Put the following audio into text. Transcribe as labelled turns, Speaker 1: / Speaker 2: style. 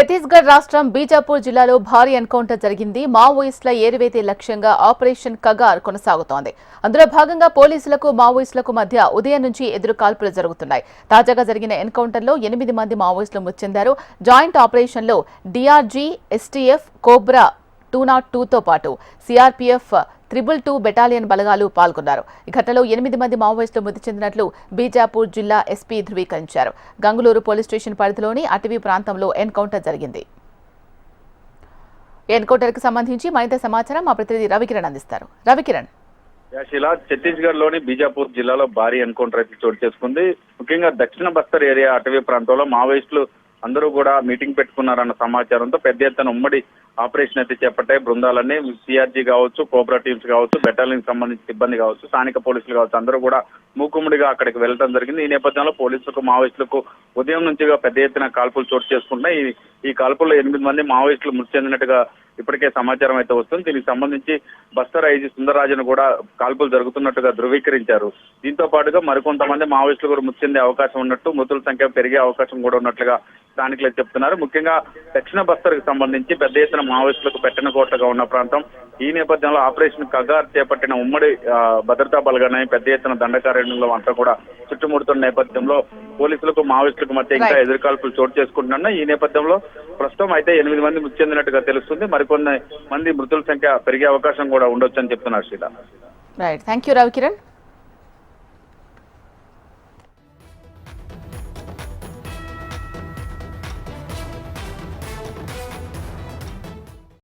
Speaker 1: ఛత్తీస్గఢ్ రాష్ట్రం బీజాపూర్ జిల్లాలో భారీ ఎన్కౌంటర్ జరిగింది. మావోయిస్టుల ఏరివేతే లక్ష్యంగా ఆపరేషన్ కగార్ కొనసాగుతోంది. అందులో భాగంగా పోలీసులకు మావోయిస్టులకు మధ్య ఉదయం నుంచి ఎదురు కాల్పులు జరుగుతున్నాయి. తాజాగా జరిగిన ఎన్కౌంటర్లో 8 మంది మావోయిస్టులు మృతి చెందారు. జాయింట్ ఆపరేషన్లో డీఆర్జీ, ఎస్టీఎఫ్, కోబ్రా 202తో పాటు సీఆర్పీఎఫ్ 222 బెటాలియన్ బలగాలు పాల్గొన్నారు. ఈ ఘటనలో 8 మంది మావోయిస్టులు మృతి చెందినట్లు బీజాపూర్ జిల్లా ఎస్పీ ధృవీకరించారు. గంగులూరు పోలీస్ స్టేషన్ పరిధిలోని అటవీ ప్రాంతంలో ఎన్కౌంటర్ జరిగింది. ఎన్కౌంటర్ కి సంబంధించి మరింత సమాచారం మా ప్రతినిధి రవికిరణ్ అందిస్తారు. రవికిరణ్.
Speaker 2: ఛత్తీస్గఢ్ లోని బీజాపూర్ జిల్లాలో భారీ ఎన్కౌంటర్ అయితే చోటు చేసుకుంది. ముఖ్యంగా దక్షిణ బస్తర్ ఏరియా అటవీ ప్రాంతంలో మావోయిస్టులు అందరూ కూడా మీటింగ్ పెట్టుకున్నారన్న సమాచారంతో పెద్ద ఎత్తున ఉమ్మడి ఆపరేషన్ అయితే చేపట్టాయి. బృందాలన్నీ సిఆర్జీ కావచ్చు, కోబ్రా టీమ్స్ కావచ్చు, బెటాలియన్ సంబంధించిన సిబ్బంది కావచ్చు, స్థానిక పోలీసులు కావచ్చు, అందరూ కూడా మూకుమ్మడిగా అక్కడికి వెళ్ళడం జరిగింది. ఈ నేపథ్యంలో పోలీసులకు మావోయిస్టులకు ఉదయం నుంచిగా పెద్ద ఎత్తున కాల్పులు చోటు చేసుకుంటున్నాయి. ఈ కాల్పుల్లో 8 మంది మావోయిస్టులు మృతి చెందినట్టుగా ఇప్పటికే సమాచారం అయితే వస్తుంది. దీనికి సంబంధించి బస్తర్ ఐజీ సుందరరాజన్ కూడా కాల్పులు జరుగుతున్నట్టుగా ధృవీకరించారు. దీంతో పాటుగా మరికొంతమంది మావోయిస్టులు కూడా మృతి చెందే అవకాశం ఉన్నట్టు, మృతుల సంఖ్య పెరిగే అవకాశం కూడా ఉన్నట్లుగా స్థానికులు చెప్తున్నారు. ముఖ్యంగా దక్షిణ బస్తర్ కి సంబంధించి పెద్ద ఎత్తున మావోయిస్టులకు పెట్టిన కోటగా ఉన్న ప్రాంతం. ఈ నేపథ్యంలో ఆపరేషన్ కగార్ చేపట్టిన ఉమ్మడి భద్రతా బలగాన్ని పెద్ద ఎత్తున దండకారణ్యంలో అంతా కూడా చుట్టుముడుతున్న నేపథ్యంలో పోలీసులకు మావోయిస్టులకు మధ్య ఇంకా ఎదురుకాల్పులు చోటు చేసుకుంటున్నాయి. ఈ నేపథ్యంలో ప్రస్తుతం అయితే 8 మంది మృతి చెందినట్టుగా తెలుస్తుంది. మరికొన్ని మంది మృతుల సంఖ్య పెరిగే అవకాశం కూడా ఉండొచ్చని చెప్తున్నారు.
Speaker 1: Right, thank you Ravikiran.